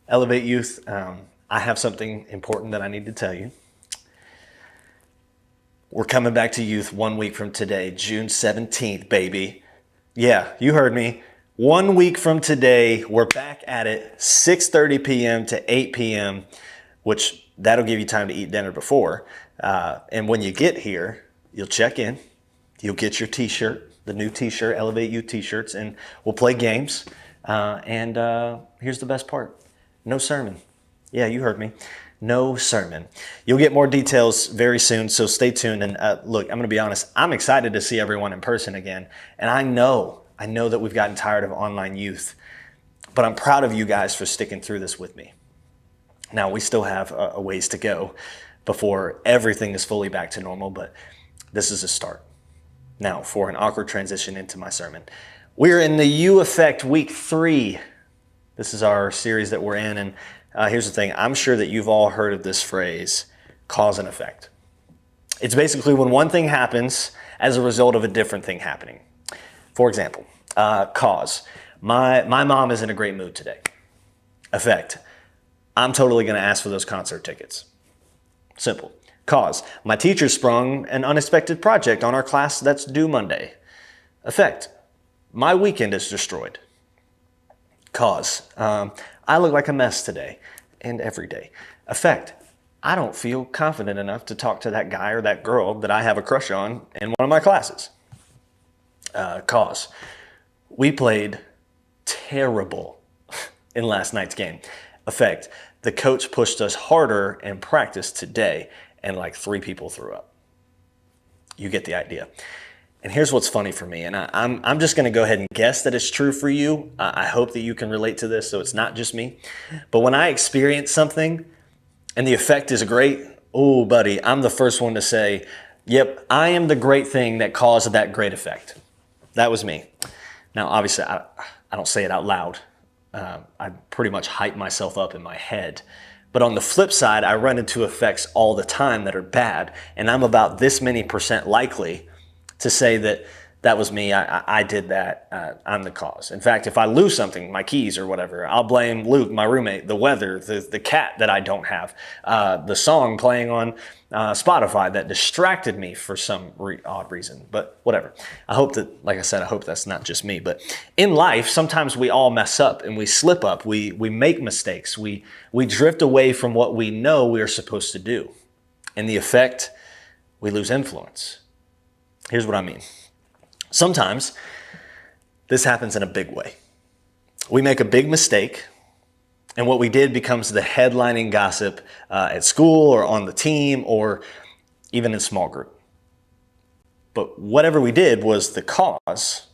Elevate Youth, I have something important that I need to tell you. We're coming back to youth 1 week from today, June 17th, baby. Yeah, you heard me. 1 week from today, we're back at it, 6:30 p.m. to 8 p.m., which that'll give you time to eat dinner before. And when you get here, you'll check in, you'll get your t-shirt, the new t-shirt, Elevate Youth t-shirts, and we'll play games. Here's the best part. No sermon. Yeah, you heard me. No sermon. You'll get more details very soon, so stay tuned. And look, I'm going to be honest. I'm excited to see everyone in person again. And I know that we've gotten tired of online youth, but I'm proud of you guys for sticking through this with me. Now, we still have a ways to go before everything is fully back to normal, but this is a start. Now, for an awkward transition into my sermon. We're in the U Effect Week 3. This is our series that we're in, and here's the thing. I'm sure that you've all heard of this phrase, cause and effect. It's basically when one thing happens as a result of a different thing happening. For example, cause. My mom is in a great mood today. Effect. I'm totally going to ask for those concert tickets. Simple. Cause. My teacher sprung an unexpected project on our class that's due Monday. Effect. My weekend is destroyed. Cause. I look like a mess today and every day. Effect. I don't feel confident enough to talk to that guy or that girl that I have a crush on in one of my classes. Cause. We played terrible in last night's game. Effect. The coach pushed us harder in practice today and like 3 people threw up. You get the idea. And here's what's funny for me, and I'm just going to go ahead and guess that it's true for you. I hope that you can relate to this so it's not just me. But when I experience something and the effect is great, oh, buddy, I'm the first one to say, yep, I am the great thing that caused that great effect. That was me. Now, obviously, I don't say it out loud. I pretty much hype myself up in my head. But on the flip side, I run into effects all the time that are bad, and I'm about this many % likely to say that that was me, I did that, I'm the cause. In fact, if I lose something, my keys or whatever, I'll blame Luke, my roommate, the weather, the cat that I don't have, the song playing on Spotify that distracted me for some odd reason, but whatever. I hope that, like I said, I hope that's not just me, but in life, sometimes we all mess up and we slip up, we make mistakes, we drift away from what we know we are supposed to do. And the effect, we lose influence. Here's what I mean. Sometimes this happens in a big way. We make a big mistake, and what we did becomes the headlining gossip at school or on the team or even in small group. But whatever we did was the cause,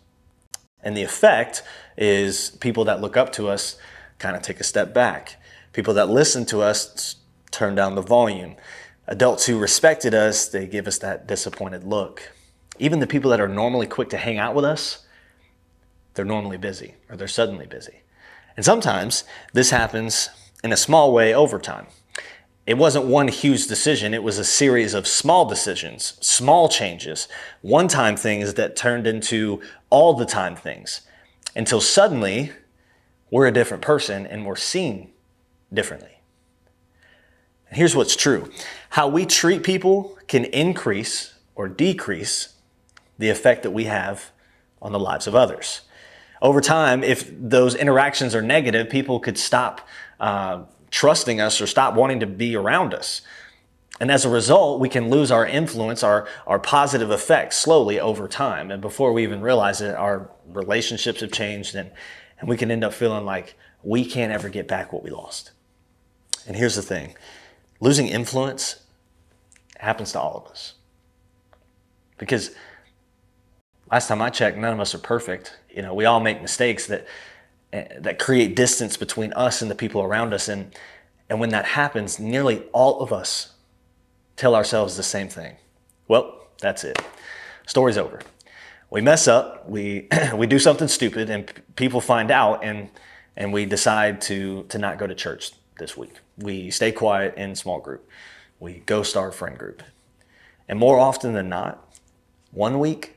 and the effect is people that look up to us kind of take a step back. People that listen to us turn down the volume. Adults who respected us, they give us that disappointed look. Even the people that are normally quick to hang out with us, they're normally busy or they're suddenly busy. And sometimes this happens in a small way over time. It wasn't one huge decision. It was a series of small decisions, small changes, one-time things that turned into all the time things until suddenly we're a different person and we're seen differently. And here's what's true. How we treat people can increase or decrease the effect that we have on the lives of others. Over time, if those interactions are negative, people could stop trusting us or stop wanting to be around us. And as a result, we can lose our influence, our positive effects slowly over time. And before we even realize it, our relationships have changed and we can end up feeling like we can't ever get back what we lost. And here's the thing. Losing influence happens to all of us. Because last time I checked, none of us are perfect. We all make mistakes that create distance between us and the people around us. And when that happens, nearly all of us tell ourselves the same thing. Well, that's it. Story's over. We mess up, we do something stupid, and people find out, and we decide to not go to church this week. We stay quiet in small group. We ghost our friend group. And more often than not, 1 week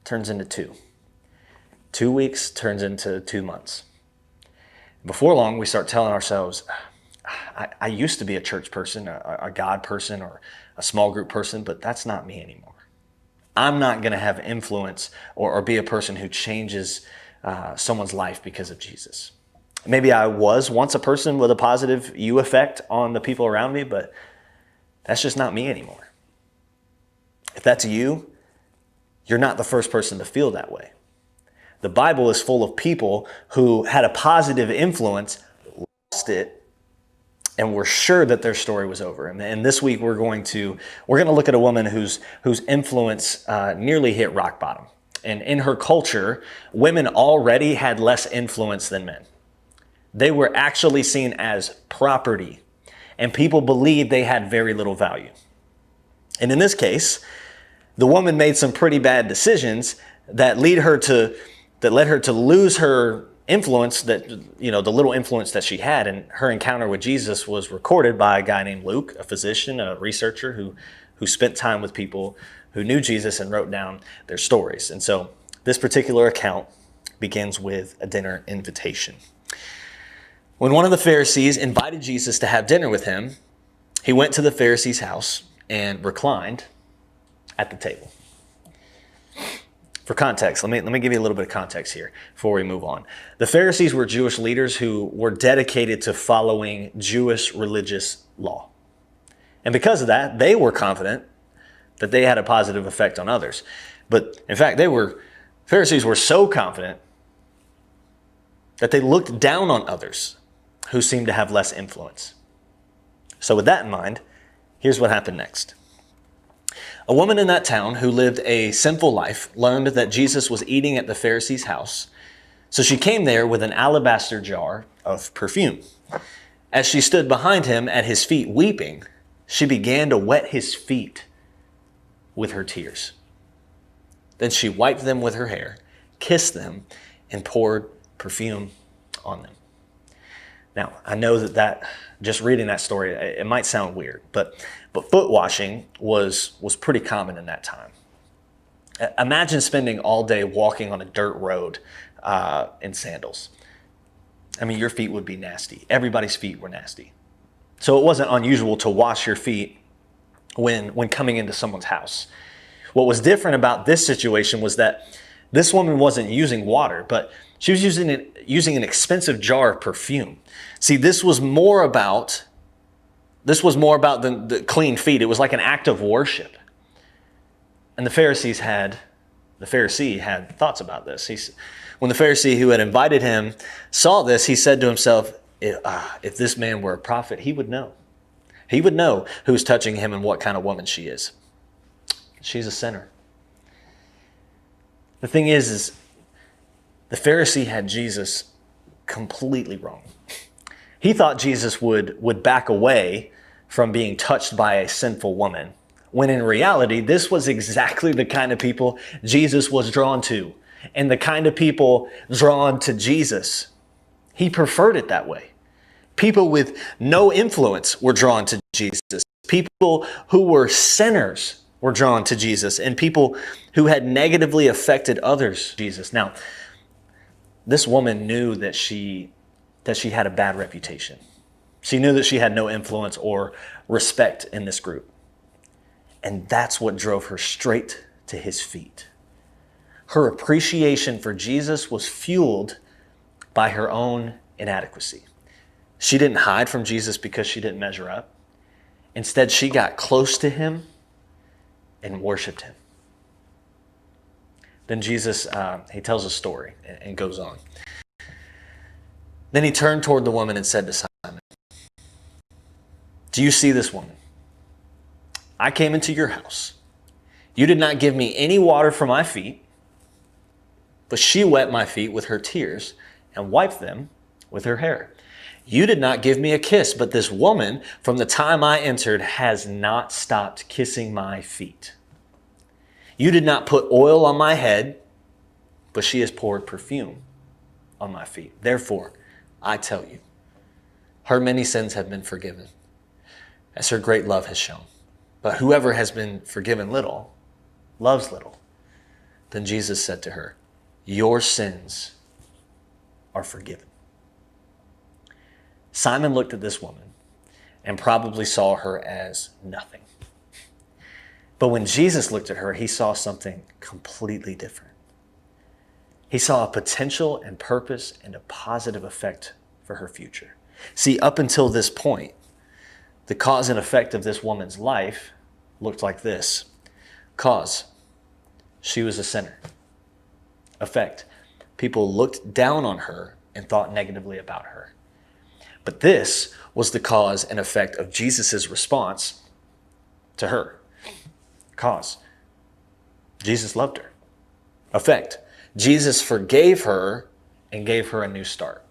turns into 2. 2 weeks turns into 2 months. Before long, we start telling ourselves, I used to be a church person, a God person, or a small group person, but that's not me anymore. I'm not going to have influence or be a person who changes someone's life because of Jesus. Maybe I was once a person with a positive you effect on the people around me, but that's just not me anymore. If that's you, you're not the first person to feel that way. The Bible is full of people who had a positive influence, lost it, and were sure that their story was over. And this week we're going to look at a woman whose influence nearly hit rock bottom. And in her culture, women already had less influence than men. They were actually seen as property, and people believed they had very little value. And in this case, the woman made some pretty bad decisions that led her to lose her influence, that, you know, the little influence that she had. And her encounter with Jesus was recorded by a guy named Luke, a physician, a researcher who spent time with people who knew Jesus and wrote down their stories. And so this particular account begins with a dinner invitation. When one of the Pharisees invited Jesus to have dinner with him, he went to the Pharisee's house and reclined at the table. For context, let me give you a little bit of context here before we move on. The Pharisees were Jewish leaders who were dedicated to following Jewish religious law. And because of that, they were confident that they had a positive effect on others. But in fact, Pharisees were so confident that they looked down on others who seemed to have less influence. So with that in mind, here's what happened next. A woman in that town who lived a sinful life learned that Jesus was eating at the Pharisee's house. So she came there with an alabaster jar of perfume. As she stood behind him at his feet weeping, she began to wet his feet with her tears. Then she wiped them with her hair, kissed them, and poured perfume on them. Now, I know that just reading that story, it might sound weird, but foot washing was pretty common in that time. Imagine spending all day walking on a dirt road in sandals. I mean, your feet would be nasty. Everybody's feet were nasty. So it wasn't unusual to wash your feet when coming into someone's house. What was different about this situation was that this woman wasn't using water, but she was using an expensive jar of perfume. See, this was more about the clean feet. It was like an act of worship. And the Pharisee had thoughts about this. When the Pharisee who had invited him saw this, he said to himself, if this man were a prophet, he would know. He would know who's touching him and what kind of woman she is. She's a sinner. The thing is the Pharisee had Jesus completely wrong. He thought Jesus would back away from being touched by a sinful woman, when in reality, this was exactly the kind of people Jesus was drawn to, and the kind of people drawn to Jesus. He preferred it that way. People with no influence were drawn to Jesus. People who were sinners were drawn to Jesus, and people who had negatively affected others, Jesus. Now, this woman knew that she had a bad reputation. She knew that she had no influence or respect in this group. And that's what drove her straight to his feet. Her appreciation for Jesus was fueled by her own inadequacy. She didn't hide from Jesus because she didn't measure up. Instead, she got close to him and worshiped him. Then Jesus, he tells a story and goes on. Then he turned toward the woman and said to Simon, "Do you see this woman? I came into your house. You did not give me any water for my feet, but she wet my feet with her tears and wiped them with her hair. You did not give me a kiss, but this woman, from the time I entered, has not stopped kissing my feet. You did not put oil on my head, but she has poured perfume on my feet. Therefore, I tell you, her many sins have been forgiven, as her great love has shown. But whoever has been forgiven little, loves little." Then Jesus said to her, "Your sins are forgiven." Simon looked at this woman and probably saw her as nothing. But when Jesus looked at her, he saw something completely different. He saw a potential and purpose and a positive effect for her future. See, up until this point, the cause and effect of this woman's life looked like this. Cause, she was a sinner. Effect, people looked down on her and thought negatively about her. But this was the cause and effect of Jesus' response to her. Cause, Jesus loved her. Effect, Jesus forgave her and gave her a new start.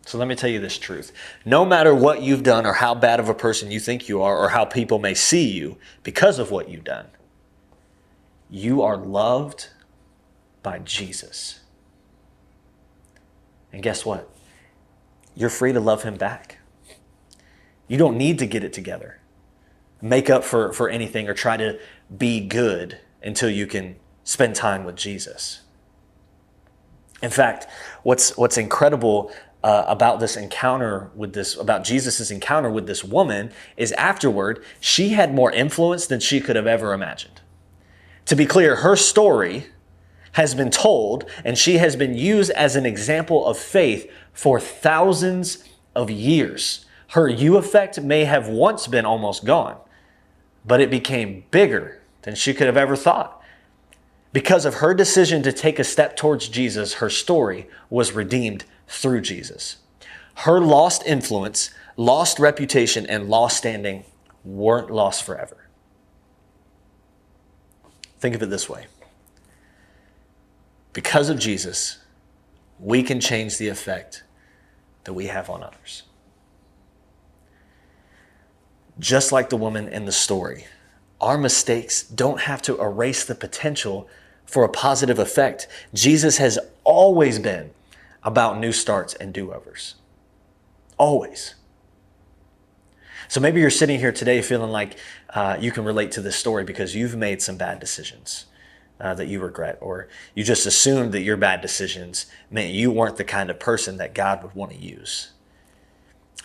So let me tell you this truth. No matter what you've done or how bad of a person you think you are or how people may see you because of what you've done, you are loved by Jesus. And guess what? You're free to love him back. You don't need to get it together, make up for anything, or try to be good until you can spend time with Jesus. In fact, what's incredible about this encounter with this, about Jesus' encounter with this woman, is afterward, she had more influence than she could have ever imagined. To be clear, her story has been told and she has been used as an example of faith for thousands of years. Her you effect may have once been almost gone, but it became bigger than she could have ever thought. Because of her decision to take a step towards Jesus, her story was redeemed through Jesus. Her lost influence, lost reputation, and lost standing weren't lost forever. Think of it this way. Because of Jesus, we can change the effect that we have on others. Just like the woman in the story, our mistakes don't have to erase the potential for a positive effect. Jesus has always been about new starts and do-overs. Always. So maybe you're sitting here today feeling like you can relate to this story because you've made some bad decisions that you regret, or you just assumed that your bad decisions meant you weren't the kind of person that God would want to use.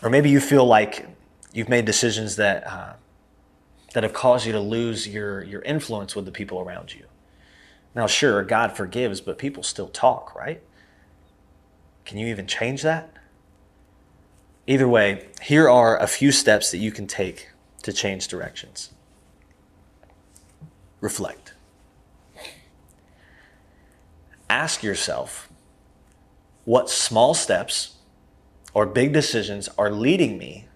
Or maybe you feel like you've made decisions that have caused you to lose your influence with the people around you. Now, sure, God forgives, but people still talk, right? Can you even change that? Either way, here are a few steps that you can take to change directions. Reflect. Ask yourself, what small steps or big decisions are leading me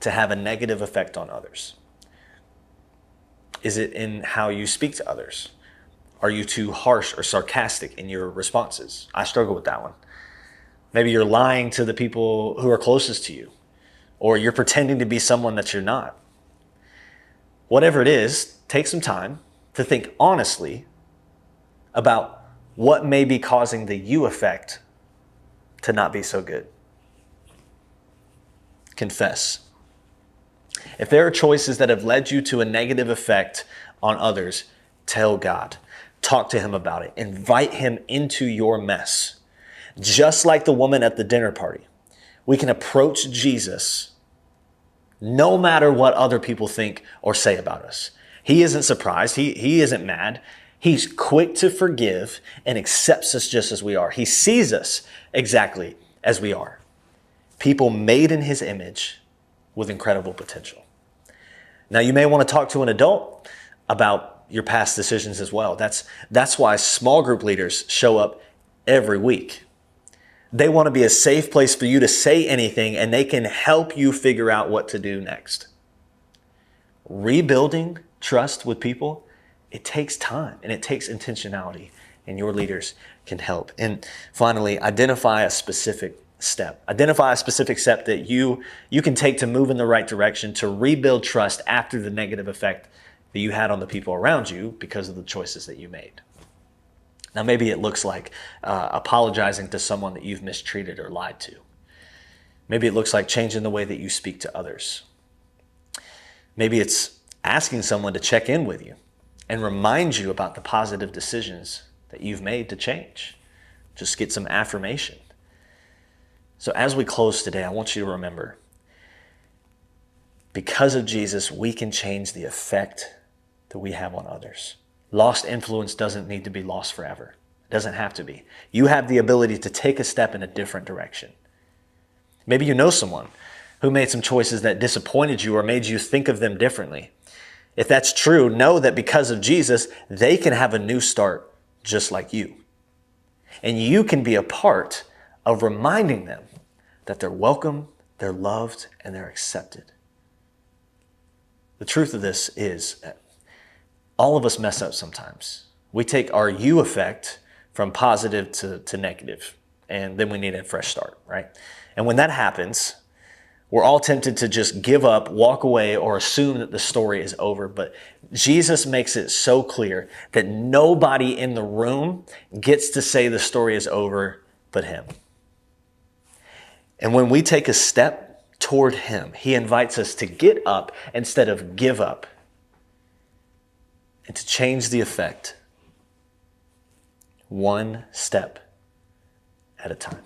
to have a negative effect on others? Is it in how you speak to others? Are you too harsh or sarcastic in your responses? I struggle with that one. Maybe you're lying to the people who are closest to you, or you're pretending to be someone that you're not. Whatever it is, take some time to think honestly about what may be causing the you effect to not be so good. Confess. If there are choices that have led you to a negative effect on others, tell God. Talk to him about it. Invite him into your mess. Just like the woman at the dinner party, we can approach Jesus no matter what other people think or say about us. He isn't surprised. He isn't mad. He's quick to forgive and accepts us just as we are. He sees us exactly as we are. People made in his image with incredible potential. Now, you may want to talk to an adult about your past decisions as well. That's why small group leaders show up every week. They want to be a safe place for you to say anything, and they can help you figure out what to do next. Rebuilding trust with people, it takes time and it takes intentionality, and your leaders can help. And finally, identify a specific step. Identify a specific step that you can take to move in the right direction to rebuild trust after the negative effect that you had on the people around you because of the choices that you made. Now, maybe it looks like apologizing to someone that you've mistreated or lied to. Maybe it looks like changing the way that you speak to others. Maybe it's asking someone to check in with you and remind you about the positive decisions that you've made to change. Just get some affirmation. So as we close today, I want you to remember, because of Jesus, we can change the effect that we have on others. Lost influence doesn't need to be lost forever. It doesn't have to be. You have the ability to take a step in a different direction. Maybe you know someone who made some choices that disappointed you or made you think of them differently. If that's true, know that because of Jesus, they can have a new start just like you. And you can be a part of reminding them that they're welcome, they're loved, and they're accepted. The truth of this is all of us mess up sometimes. We take our you effect from positive to negative, and then we need a fresh start, right? And when that happens, we're all tempted to just give up, walk away, or assume that the story is over. But Jesus makes it so clear that nobody in the room gets to say the story is over but him. And when we take a step toward him, he invites us to get up instead of give up and to change the effect one step at a time.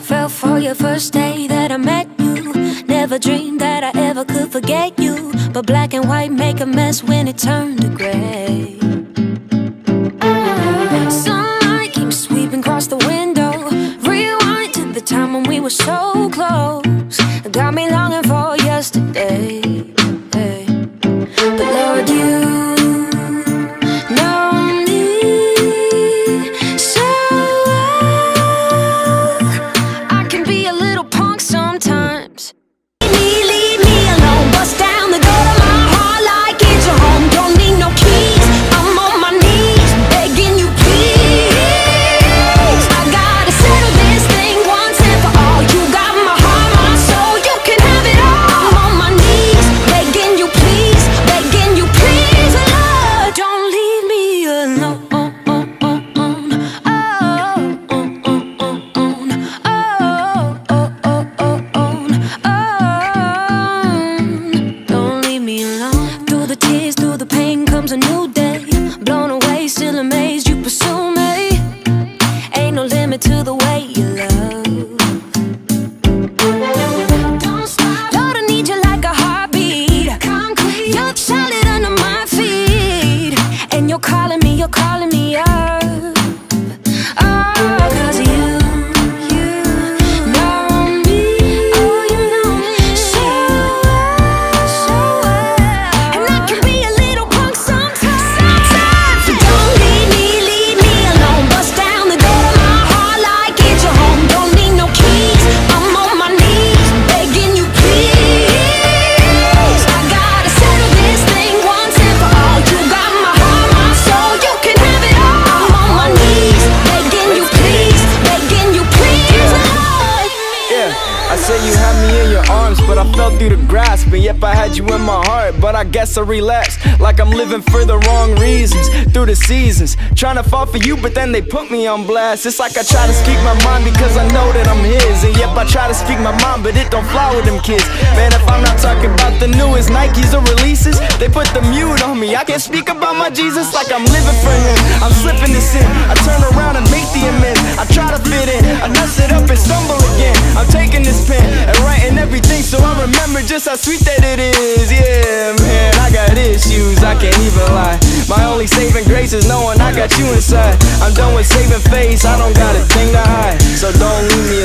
Fell for your first day that I met you. Never dreamed that I ever could forget you. But black and white make a mess when it turned to gray. Sunlight came sweeping across the window. Rewind to the time when we were so close. Got me longing for yesterday. Hey. But Lord, you know me so well. I can be a little punk sometimes. Leave me alone. Bust down the door to my heart like it's your home. Don't need no keys. I'm on my knees begging you please. I gotta settle this thing once and for all. You got my heart, my soul. You can have it all. I'm on my knees begging you please. Begging you please, Lord. Don't leave me alone. Don't leave me alone. Through the tears, through the pain comes a new day. Blown away, still amazed you pursue me. Ain't no limit to the way you love. Don't stop. Lord, I need you like a heartbeat. Concrete. You're solid under my feet. And you're calling me up. Oh, 'cause you know me. Oh, you know me so well. And I can be a little punk sometimes. So don't leave me alone. Bust down the door to my heart like it's your home. Don't need no keys. I'm on my knees begging you please. I gotta settle this thing once and for all. You got my heart, my soul. You can have it all. I'm on my knees begging you please. Begging you please, Lord. Yeah, I say you had me in your arms, but I fell through the grasp. And yep, I had you in my heart, but I guess I relapsed. Like I'm living for the wrong reasons. Through the seasons, trying to fall for you, but then they put me on blast. It's like I try to speak my mind because I know that I'm his. And yep, I try to speak my mind, but it don't fly with them kids. Man, if I'm not talking about the newest Nikes or releases, they put the mute on me. I can't speak about my Jesus like I'm living for him. I'm slipping this in, I turn around and make the amends. I try to fit in, I mess it up and stumble again. I'm taking this pen and writing everything so I remember just how sweet that it is. Yeah, man, I got issues, I can't even lie. My only saving grace is knowing I got you inside. I'm done with saving face, I don't got a thing to hide. So don't leave me